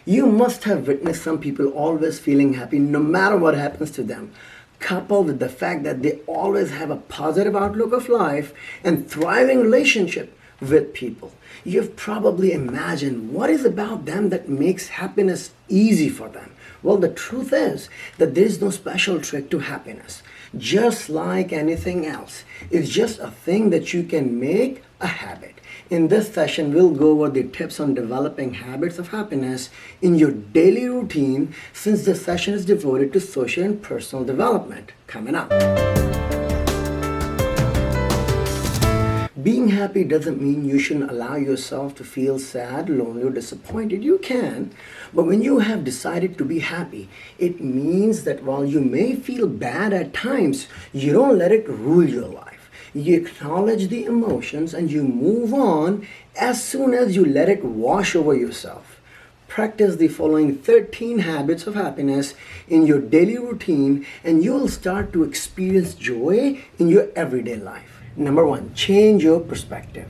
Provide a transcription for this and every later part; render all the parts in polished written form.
You must have witnessed some people always feeling happy no matter what happens to them, coupled with the fact that they always have a positive outlook of life and thriving relationship with people. You've probably imagined what is about them that makes happiness easy for them. Well, the truth is that there is no special trick to happiness. Just like anything else, it's just a thing that you can make a habit. In this session, we'll go over the tips on developing habits of happiness in your daily routine, since this session is devoted to social and personal development. Coming up. Being happy doesn't mean you shouldn't allow yourself to feel sad, lonely, or disappointed. You can. But when you have decided to be happy, it means that while you may feel bad at times, you don't let it rule your life. You acknowledge the emotions and you move on as soon as you let it wash over yourself. Practice the following 13 habits of happiness in your daily routine and you'll start to experience joy in your everyday life. Number 1, change your perspective.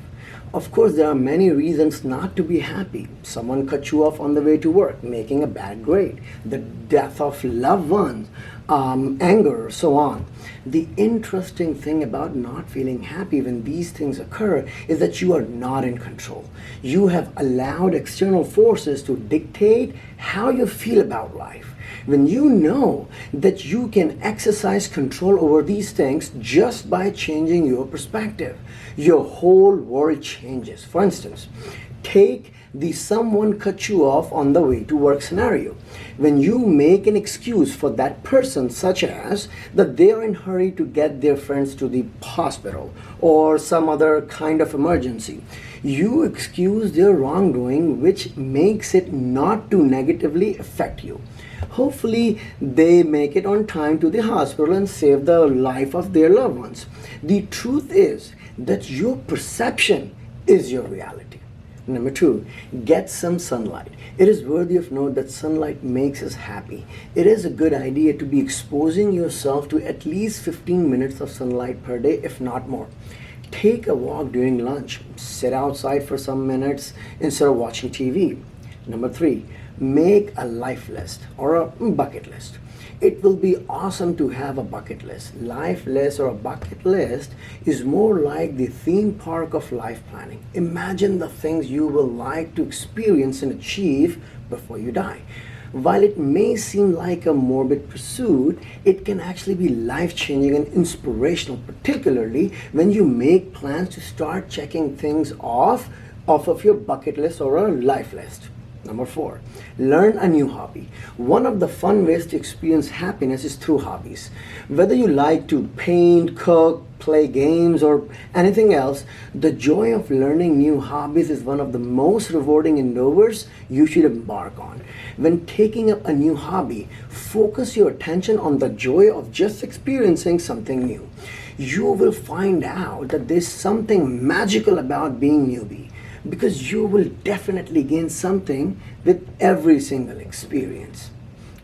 Of course, there are many reasons not to be happy. Someone cut you off on the way to work, making a bad grade, the death of loved ones, anger, so on. The interesting thing about not feeling happy when these things occur is that you are not in control. You have allowed external forces to dictate how you feel about life. When you know that you can exercise control over these things just by changing your perspective, your whole world changes. For instance, take the someone cut you off on the way to work scenario. When you make an excuse for that person, such as that they are in a hurry to get their friends to the hospital or some other kind of emergency, you excuse their wrongdoing, which makes it not to negatively affect you. Hopefully, they make it on time to the hospital and save the life of their loved ones. The truth is that your perception is your reality. Number 2, get some sunlight. It is worthy of note that sunlight makes us happy. It is a good idea to be exposing yourself to at least 15 minutes of sunlight per day, if not more. Take a walk during lunch. Sit outside for some minutes instead of watching TV. Number 3, make a life list or a bucket list. It will be awesome to have a bucket list. Life list or a bucket list is more like the theme park of life planning. Imagine the things you will like to experience and achieve before you die. While it may seem like a morbid pursuit, it can actually be life-changing and inspirational, particularly when you make plans to start checking things off of your bucket list or a life list. Number 4, learn a new hobby. One of the fun ways to experience happiness is through hobbies. Whether you like to paint, cook, play games, or anything else, the joy of learning new hobbies is one of the most rewarding endeavors you should embark on. When taking up a new hobby, focus your attention on the joy of just experiencing something new. You will find out that there's something magical about being newbie, because you will definitely gain something with every single experience.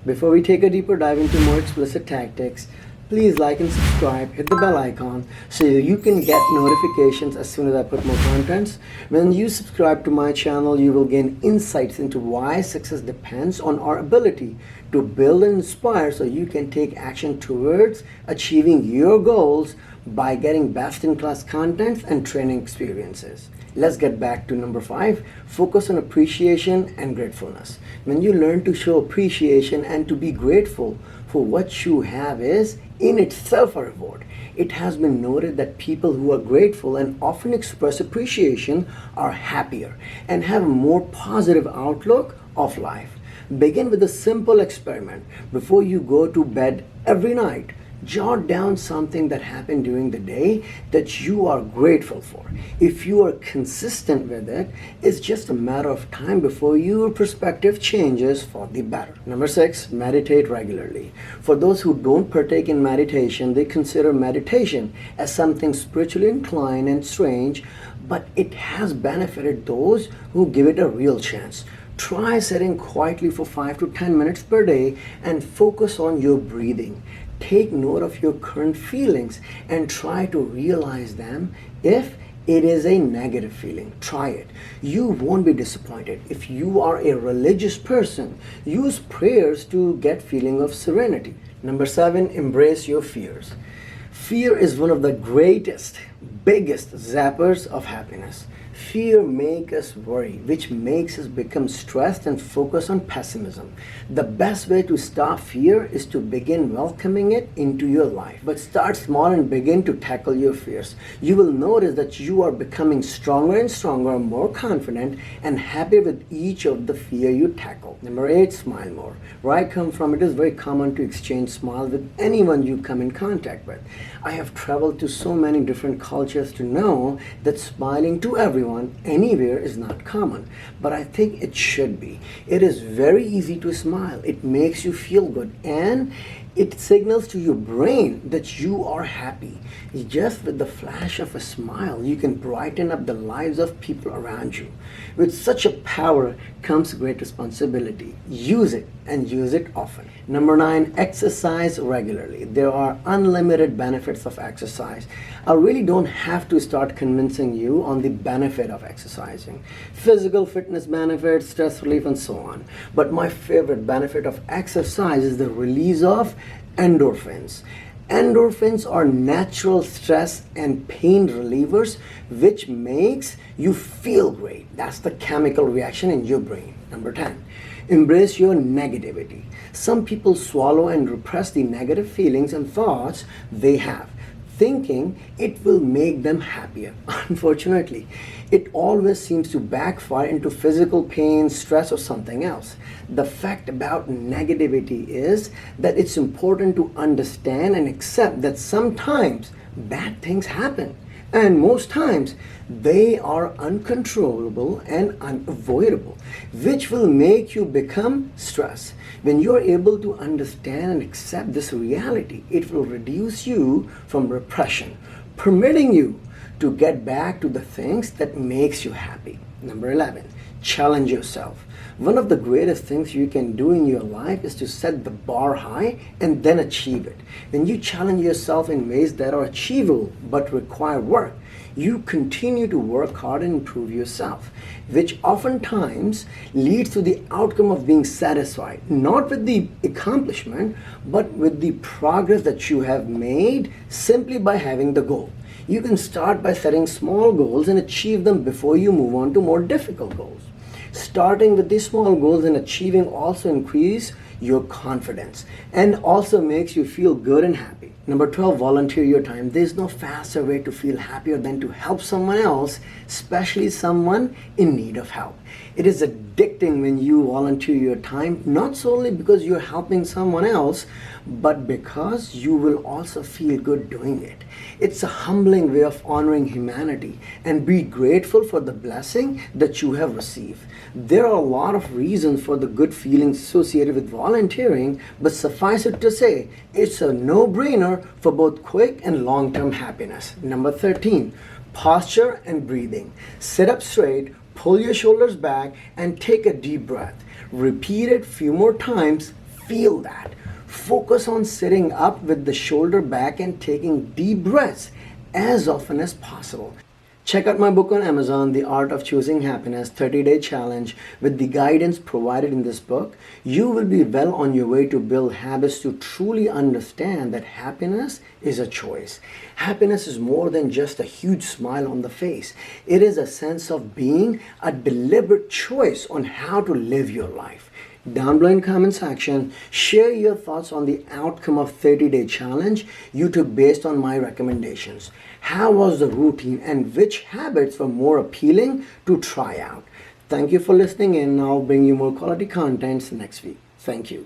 Before we take a deeper dive into more explicit tactics, please like and subscribe, hit the bell icon so you can get notifications as soon as I put more contents. When you subscribe to my channel, you will gain insights into why success depends on our ability to build and inspire, so you can take action towards achieving your goals by getting best-in-class contents and training experiences. Let's get back to number 5, focus on appreciation and gratefulness. When you learn to show appreciation and to be grateful for what you have is in itself a reward. It has been noted that people who are grateful and often express appreciation are happier and have a more positive outlook of life. Begin with a simple experiment. Before you go to bed every night, jot down something that happened during the day that you are grateful for. If you are consistent with it, it's just a matter of time before your perspective changes for the better. Number 6, meditate regularly. For those who don't partake in meditation, they consider meditation as something spiritually inclined and strange, but it has benefited those who give it a real chance. Try sitting quietly for 5 to 10 minutes per day and focus on your breathing. Take note of your current feelings and try to realize them if It is a negative feeling. Try it. You won't be disappointed. If you are a religious person, use prayers to get feeling of serenity. Number 7, embrace your fears. Fear is one of the greatest, biggest zappers of happiness. Fear makes us worry, which makes us become stressed and focus on pessimism. The best way to stop fear is to begin welcoming it into your life. But start small and begin to tackle your fears. You will notice that you are becoming stronger and stronger, more confident and happy with each of the fear you tackle. Number 8, smile more. Where I come from, it is very common to exchange smiles with anyone you come in contact with. I have traveled to so many different cultures to know that smiling to everyone anywhere is not common, but I think it should be. It is very easy to smile. It makes you feel good and it signals to your brain that you are happy. Just with the flash of a smile, you can brighten up the lives of people around you. With such a power comes great responsibility. Use it and use it often. Number 9, exercise regularly. There are unlimited benefits of exercise. I really don't have to start convincing you on the benefit of exercising. Physical fitness benefits, stress relief, and so on. But my favorite benefit of exercise is the release of endorphins. Endorphins are natural stress and pain relievers, which makes you feel great. That's the chemical reaction in your brain. Number 10, embrace your negativity. Some people swallow and repress the negative feelings and thoughts they have, thinking it will make them happier. Unfortunately, it always seems to backfire into physical pain, stress, or something else. The fact about negativity is that it's important to understand and accept that sometimes bad things happen. And most times they are uncontrollable and unavoidable, which will make you become stressed. When you're able to understand and accept this reality, it will reduce you from repression, permitting you to get back to the things that makes you happy. Number 11, challenge yourself. One of the greatest things you can do in your life is to set the bar high and then achieve it. When you challenge yourself in ways that are achievable but require work, you continue to work hard and improve yourself, which oftentimes leads to the outcome of being satisfied, not with the accomplishment, but with the progress that you have made simply by having the goal. You can start by setting small goals and achieve them before you move on to more difficult goals. Starting with these small goals and achieving also increase your confidence and also makes you feel good and happy. Number 12, volunteer your time. There's no faster way to feel happier than to help someone else, especially someone in need of help. It is addicting when you volunteer your time, not solely because you're helping someone else, but because you will also feel good doing it. It's a humbling way of honoring humanity and be grateful for the blessing that you have received. There are a lot of reasons for the good feelings associated with volunteering, but suffice it to say, it's a no-brainer for both quick and long-term happiness. Number 13, posture and breathing. Sit up straight, pull your shoulders back, and take a deep breath. Repeat it a few more times. Feel that. Focus on sitting up with the shoulder back and taking deep breaths as often as possible. Check out my book on Amazon, The Art of Choosing Happiness 30-Day Challenge. With the guidance provided in this book, you will be well on your way to build habits to truly understand that happiness is a choice. Happiness is more than just a huge smile on the face. It is a sense of being, a deliberate choice on how to live your life. Down below in comment section, share your thoughts on the outcome of 30-day challenge you took based on my recommendations. How was the routine and which habits were more appealing to try out? Thank you for listening in. I'll bring you more quality contents next week. Thank you.